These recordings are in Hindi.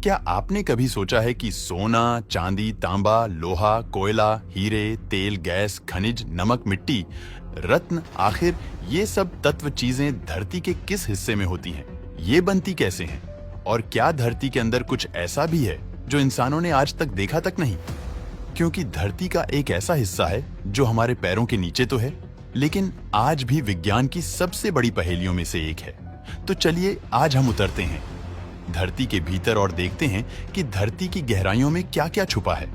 क्या आपने कभी सोचा है कि सोना, चांदी, तांबा, लोहा, कोयला, हीरे, तेल, गैस, खनिज, नमक, मिट्टी, रत्न, आखिर ये सब तत्व चीजें धरती के किस हिस्से में होती हैं? ये बनती कैसे हैं? और क्या धरती के अंदर कुछ ऐसा भी है जो इंसानों ने आज तक देखा तक नहीं? क्योंकि धरती का एक ऐसा हिस्सा है जो हमारे पैरों के नीचे तो है, लेकिन आज भी विज्ञान की सबसे बड़ी पहेलियों में से एक है। तो चलिए आज हम उतरते हैं धरती के भीतर और देखते हैं कि धरती की गहराइयों में क्या क्या छुपा है।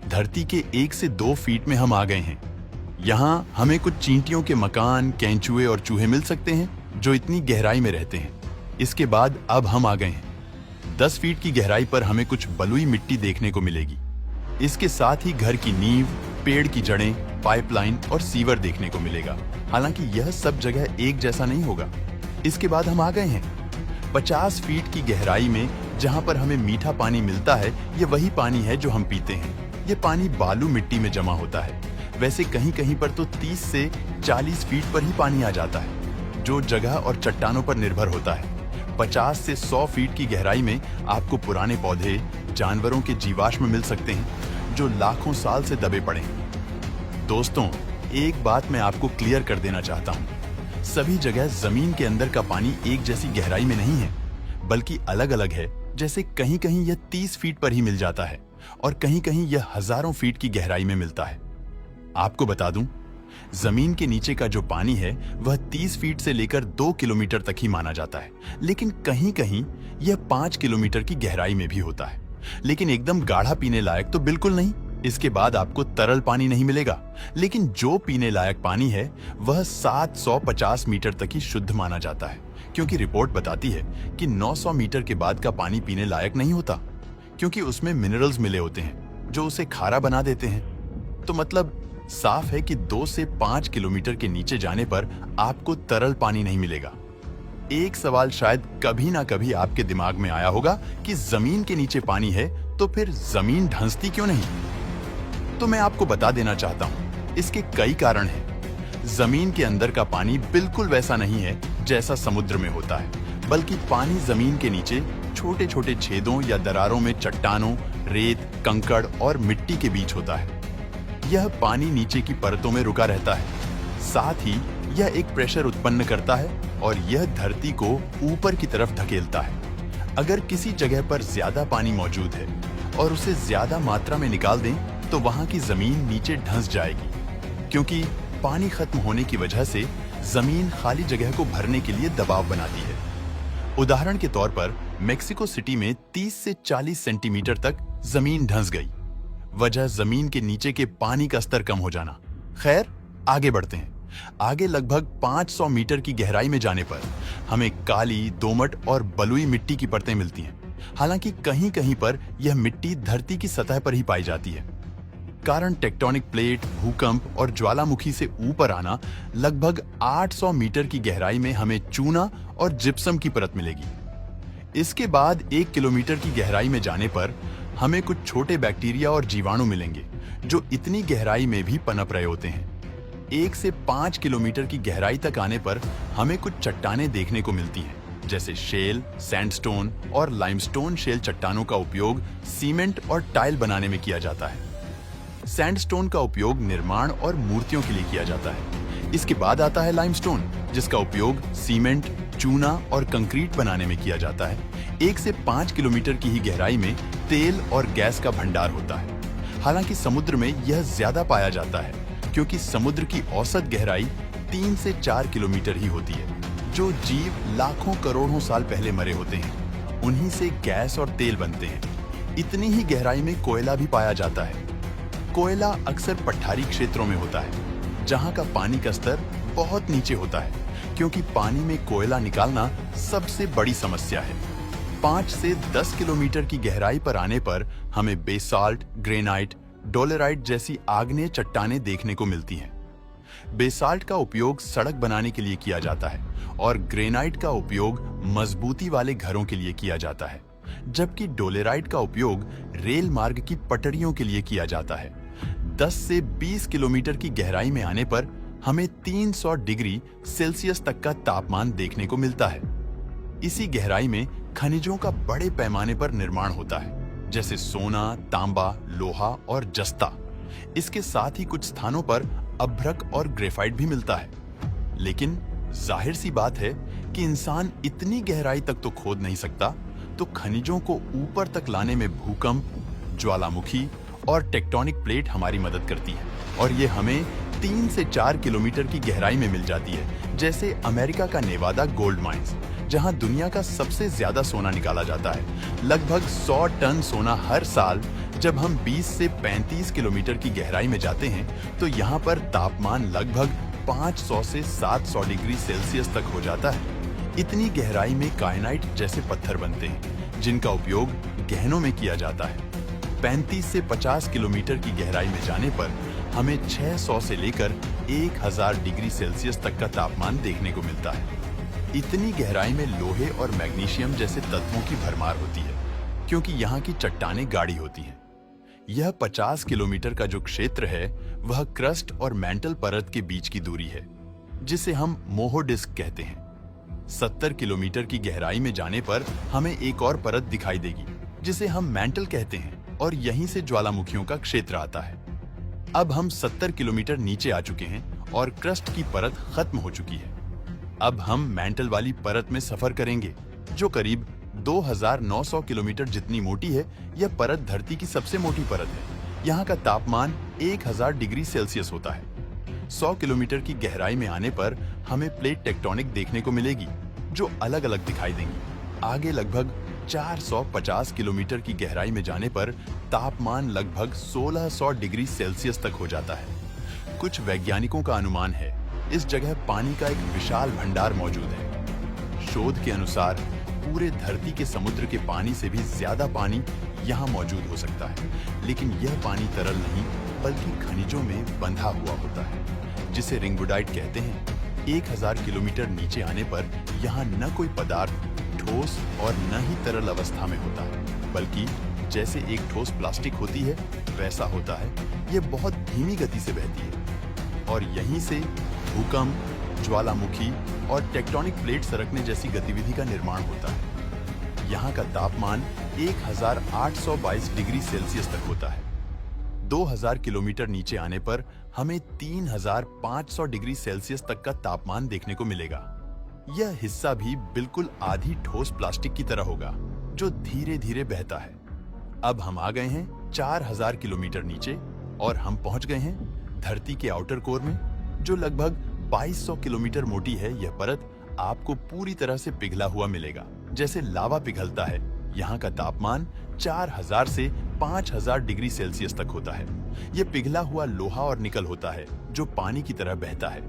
धरती के 1 से 2 फीट में हम आ गए हैं। यहाँ हमें कुछ चींटियों के मकान, केंचुए और चूहे मिल सकते हैं जो इतनी गहराई में रहते हैं। इसके बाद अब हम आ गए हैं 10 फीट की गहराई पर हमें कुछ बलुई मिट्टी देखने को मिलेगी। इसके साथ ही घर की नींव, पेड़ की जड़ें, पाइपलाइन और सीवर देखने को मिलेगा। हालांकि यह सब जगह एक जैसा नहीं होगा। इसके बाद हम आ गए हैं 50 फीट की गहराई में, जहां पर हमें मीठा पानी मिलता है। ये वही पानी है जो हम पीते हैं। ये पानी बालू मिट्टी में जमा होता है। वैसे कहीं कहीं पर तो 30 से 40 फीट पर ही पानी आ जाता है, जो जगह और चट्टानों पर निर्भर होता है। 50 से 100 फीट की गहराई में आपको पुराने पौधे, जानवरों के जीवाश्म मिल सकते हैं जो लाखों साल से दबे पड़े हैं। दोस्तों, एक बात मैं आपको क्लियर कर देना चाहता हूँ। सभी जगह जमीन के अंदर का पानी एक जैसी गहराई में नहीं है, बल्कि अलग अलग है। जैसे कहीं कहीं यह 30 फीट पर ही मिल जाता है और कहीं कहीं यह हजारों फीट की गहराई में मिलता है। आपको बता दूं, जमीन के नीचे का जो पानी है वह 30 फीट से लेकर 2 किलोमीटर तक ही माना जाता है, लेकिन कहीं कहीं यह 5 किलोमीटर की गहराई में भी होता है। लेकिन एकदम गाढ़ा पीने लायक तो बिल्कुल नहीं। इसके बाद आपको तरल पानी नहीं मिलेगा, लेकिन जो पीने लायक पानी है वह 750 मीटर तक ही शुद्ध माना जाता है, क्योंकि रिपोर्ट बताती है कि 900 मीटर के बाद का पानी पीने लायक नहीं होता, क्योंकि उसमें मिनरल्स मिले होते हैं जो उसे खारा बना देते हैं। तो मतलब साफ है कि 2 से 5 किलोमीटर के नीचे जाने पर आपको तरल पानी नहीं मिलेगा। एक सवाल शायद कभी ना कभी आपके दिमाग में आया होगा कि जमीन के नीचे पानी है तो फिर जमीन धंसती क्यों नहीं? तो मैं आपको बता देना चाहता हूँ, इसके कई कारण हैं। जमीन के अंदर का पानी बिल्कुल वैसा नहीं है जैसा समुद्र में होता है, बल्कि पानी जमीन के नीचे छोटे छोटे छेदों या दरारों में चट्टानों, रेत, कंकड़ और मिट्टी के बीच होता है। यह पानी नीचे की परतों में रुका रहता है। साथ ही यह एक प्रेशर उत्पन्न करता है और यह धरती को ऊपर की तरफ धकेलता है। अगर किसी जगह पर ज्यादा पानी मौजूद है और उसे ज्यादा मात्रा में निकाल दें तो वहां की जमीन नीचे धंस जाएगी, क्योंकि पानी खत्म होने की वजह से जमीन खाली जगह को भरने के लिए दबाव बनाती है। उदाहरण के तौर पर मेक्सिको सिटी में 30 से 40 सेंटीमीटर तक जमीन धंस गई। वजह जमीन के नीचे के पानी का स्तर कम हो जाना। खैर, आगे बढ़ते हैं। आगे लगभग 500 मीटर की गहराई में जाने पर हमें काली, दोमट और बलुई मिट्टी की परतें मिलती हैं। हालांकि कहीं कहीं पर यह मिट्टी धरती की सतह पर ही पाई जाती है। कारण टेक्टोनिक प्लेट, भूकंप और ज्वालामुखी से ऊपर आना, लगभग 800 मीटर की गहराई में हमें चूना और जिप्सम की परत मिलेगी। इसके बाद 1 किलोमीटर की गहराई में जाने पर हमें कुछ छोटे बैक्टीरिया और जीवाणु मिलेंगे जो इतनी गहराई में भी पनप रहे होते हैं। 1 से 5 किलोमीटर की गहराई तक आने पर हमें कुछ चट्टानें देखने को मिलती हैं, जैसे शेल, सैंडस्टोन और लाइमस्टोन। शेल चट्टानों का उपयोग सीमेंट और टाइल बनाने में किया जाता है। सैंडस्टोन का उपयोग निर्माण और मूर्तियों के लिए किया जाता है। इसके बाद आता है लाइमस्टोन, जिसका उपयोग सीमेंट, चूना और कंक्रीट बनाने में किया जाता है। 1 से 5 किलोमीटर की ही गहराई में तेल और गैस का भंडार होता है। हालांकि समुद्र में यह ज्यादा पाया जाता है, क्योंकि समुद्र की औसत गहराई 3 से 4 किलोमीटर ही होती है। जो जीव लाखों करोड़ों साल पहले मरे होते हैं, उन्हीं से गैस और तेल बनते हैं। इतनी ही गहराई में कोयला भी पाया जाता है। कोयला अक्सर पठारी क्षेत्रों में होता है, जहां का पानी का स्तर बहुत नीचे होता है, क्योंकि पानी में कोयला निकालना सबसे बड़ी समस्या है। 5 से 10 किलोमीटर की गहराई पर आने पर हमें बेसाल्ट, ग्रेनाइट, डोलेराइट जैसी आग्नेय चट्टानें देखने को मिलती हैं। बेसाल्ट का उपयोग सड़क बनाने के लिए किया जाता है और ग्रेनाइट का उपयोग मजबूती वाले घरों के लिए किया जाता है, जबकि डोलेराइट का उपयोग रेल मार्ग की पटरियों के लिए किया जाता है। 10 से 20 किलोमीटर की गहराई में आने पर हमें 300 डिग्री सेल्सियस तक का तापमान देखने को मिलता है। इसी गहराई में खनिजों का बड़े पैमाने पर निर्माण होता है, जैसे सोना, तांबा, लोहा और जस्ता। इसके साथ ही कुछ स्थानों पर अभ्रक और ग्रेफाइट भी मिलता है। लेकिन जाहिर सी बात है कि इंसान इतनी गहराई तक तो खोद नहीं सकता, तो खनिजों को ऊपर तक लाने में भूकंप, ज्वालामुखी और टेक्टोनिक प्लेट हमारी मदद करती है, और ये हमें 3 से 4 किलोमीटर की गहराई में मिल जाती है, जैसे अमेरिका का नेवादा गोल्ड माइंस, जहां दुनिया का सबसे ज्यादा सोना निकाला जाता है। लगभग 100 टन सोना हर साल। जब हम 20 से 35 किलोमीटर की गहराई में जाते हैं तो यहाँ पर तापमान लगभग 500 से 700 डिग्री सेल्सियस तक हो जाता है। इतनी गहराई में कायनाइट जैसे पत्थर बनते हैं, जिनका उपयोग गहनों में किया जाता है। 35 से 50 किलोमीटर की गहराई में जाने पर हमें 600 से लेकर 1000 डिग्री सेल्सियस तक का तापमान देखने को मिलता है। इतनी गहराई में लोहे और मैग्नीशियम जैसे तत्वों की भरमार होती है, क्योंकि यहाँ की चट्टानें गाढ़ी होती हैं। यह 50 किलोमीटर का जो क्षेत्र है वह क्रस्ट और मैंटल परत के बीच की दूरी है, जिसे हम मोहो डिस्क कहते हैं। 70 किलोमीटर की गहराई में जाने पर हमें एक और परत दिखाई देगी, जिसे हम मैंटल कहते हैं, और यहीं से ज्वालामुखियों का क्षेत्र आता है। अब हम 70 किलोमीटर नीचे आ चुके हैं और क्रस्ट की परत खत्म हो चुकी है। अब हम मैंटल वाली परत में सफर करेंगे, जो करीब 2900 किलोमीटर जितनी मोटी है। यह परत धरती की सबसे मोटी परत है। यहाँ का तापमान 1000 डिग्री सेल्सियस होता है। 100 किलोमीटर की गहराई में आने पर हमें प्लेट टेक्टोनिक देखने को मिलेगी, जो अलग अलग दिखाई देंगी। आगे लगभग 450 किलोमीटर की गहराई में जाने पर तापमान लगभग 1600 डिग्री सेल्सियस तक हो जाता है। कुछ वैज्ञानिकों का अनुमान है इस जगह पानी का एक विशाल भंडार मौजूद है। शोध के अनुसार पूरे धरती के समुद्र के पानी से भी ज्यादा पानी यहाँ मौजूद हो सकता है, लेकिन यह पानी तरल नहीं बल्कि खनिजों में बंधा हुआ होता है, जिसे रिंगवुडाइट कहते हैं। 1000 किलोमीटर नीचे आने पर यहाँ न कोई पदार्थ ठोस और न ही तरल अवस्था में होता है, बल्कि जैसे एक ठोस प्लास्टिक होती है वैसा होता है। यह बहुत धीमी गति से बहती है, और यहीं से भूकंप, ज्वालामुखी और टेक्टोनिक प्लेट सरकने जैसी गतिविधि का निर्माण होता है। यहाँ का तापमान 1822 डिग्री सेल्सियस तक होता है। 2000 किलोमीटर नीचे आने पर हमें 3500 डिग्री सेल्सियस तक का तापमान देखने को मिलेगा। यह हिस्सा भी बिल्कुल आधी ठोस प्लास्टिक की तरह होगा, जो धीरे धीरे बहता है। अब हम आ गए हैं 4000 किलोमीटर नीचे, और हम पहुंच गए हैं धरती के आउटर कोर में, जो लगभग 2200 किलोमीटर मोटी है। यह परत आपको पूरी तरह से पिघला हुआ मिलेगा, जैसे लावा पिघलता है। यहाँ का तापमान 4000 से 5000 डिग्री सेल्सियस तक होता है। यह पिघला हुआ लोहा और निकल होता है, जो पानी की तरह बहता है।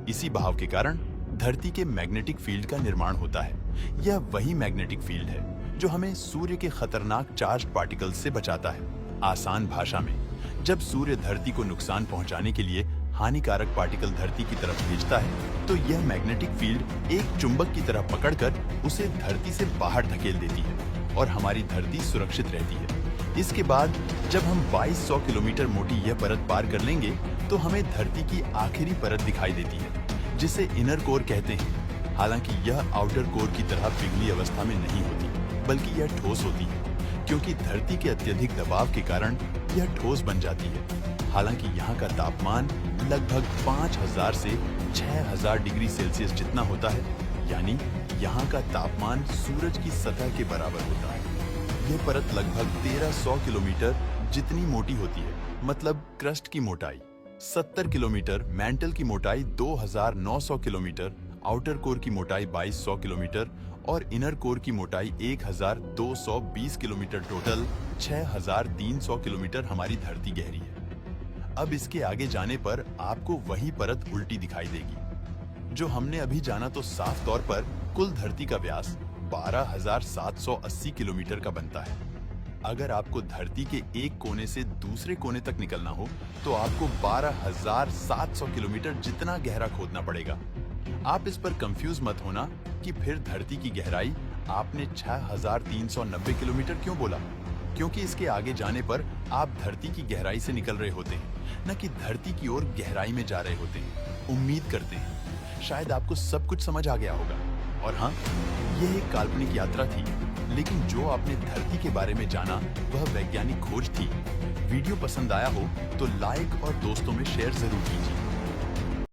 इसी बहाव के कारण धरती के मैग्नेटिक फील्ड का निर्माण होता है। यह वही मैग्नेटिक फील्ड है जो हमें सूर्य के खतरनाक चार्ज्ड पार्टिकल्स से बचाता है। आसान भाषा में, जब सूर्य धरती को नुकसान पहुंचाने के लिए हानिकारक पार्टिकल धरती की तरफ भेजता है, तो यह मैग्नेटिक फील्ड एक चुंबक की तरह पकड़कर उसे धरती से बाहर धकेल देती है, और हमारी धरती सुरक्षित रहती है। इसके बाद जब हम 2200 किलोमीटर मोटी यह परत पार कर लेंगे, तो हमें धरती की आखिरी परत दिखाई देती है, जिसे इनर कोर कहते हैं। हालांकि यह आउटर कोर की तरह पिघली अवस्था में नहीं होती, बल्कि यह ठोस होती है, क्योंकि धरती के अत्यधिक दबाव के कारण यह ठोस बन जाती है। हालांकि यहाँ का तापमान लगभग 5000 से 6000 डिग्री सेल्सियस जितना होता है, यानी यहाँ का तापमान सूरज की सतह के बराबर होता है। यह परत लगभग 1300 किलोमीटर जितनी मोटी होती है, मतलब क्रस्ट की मोटाई 70 किलोमीटर, मैंटल की मोटाई 2900 किलोमीटर, आउटर कोर की मोटाई 2200 किलोमीटर और इनर कोर की मोटाई 1220 किलोमीटर, टोटल 6300 किलोमीटर हमारी धरती गहरी है। अब इसके आगे जाने पर आपको वही परत उल्टी दिखाई देगी। जो हमने अभी जाना तो साफ तौर पर कुल धरती का व्यास 12780 किलोमीटर का बनता है। अगर आपको धरती के एक कोने से दूसरे कोने तक निकलना हो तो आपको 12700 किलोमीटर जितना गहरा खोदना पड़ेगा। आप इस पर कंफ्यूज मत होना कि फिर धरती की गहराई आपने 6390 किलोमीटर क्यों बोला, क्योंकि इसके आगे जाने पर आप धरती की गहराई से निकल रहे होते हैं, न कि धरती की ओर गहराई में जा रहे होते हैं। उम्मीद करते हैं शायद आपको सब कुछ समझ आ गया होगा। और हाँ, यह एक काल्पनिक यात्रा थी। लेकिन जो आपने धरती के बारे में जाना वह वैज्ञानिक खोज थी। वीडियो पसंद आया हो तो लाइक और दोस्तों में शेयर जरूर कीजिए।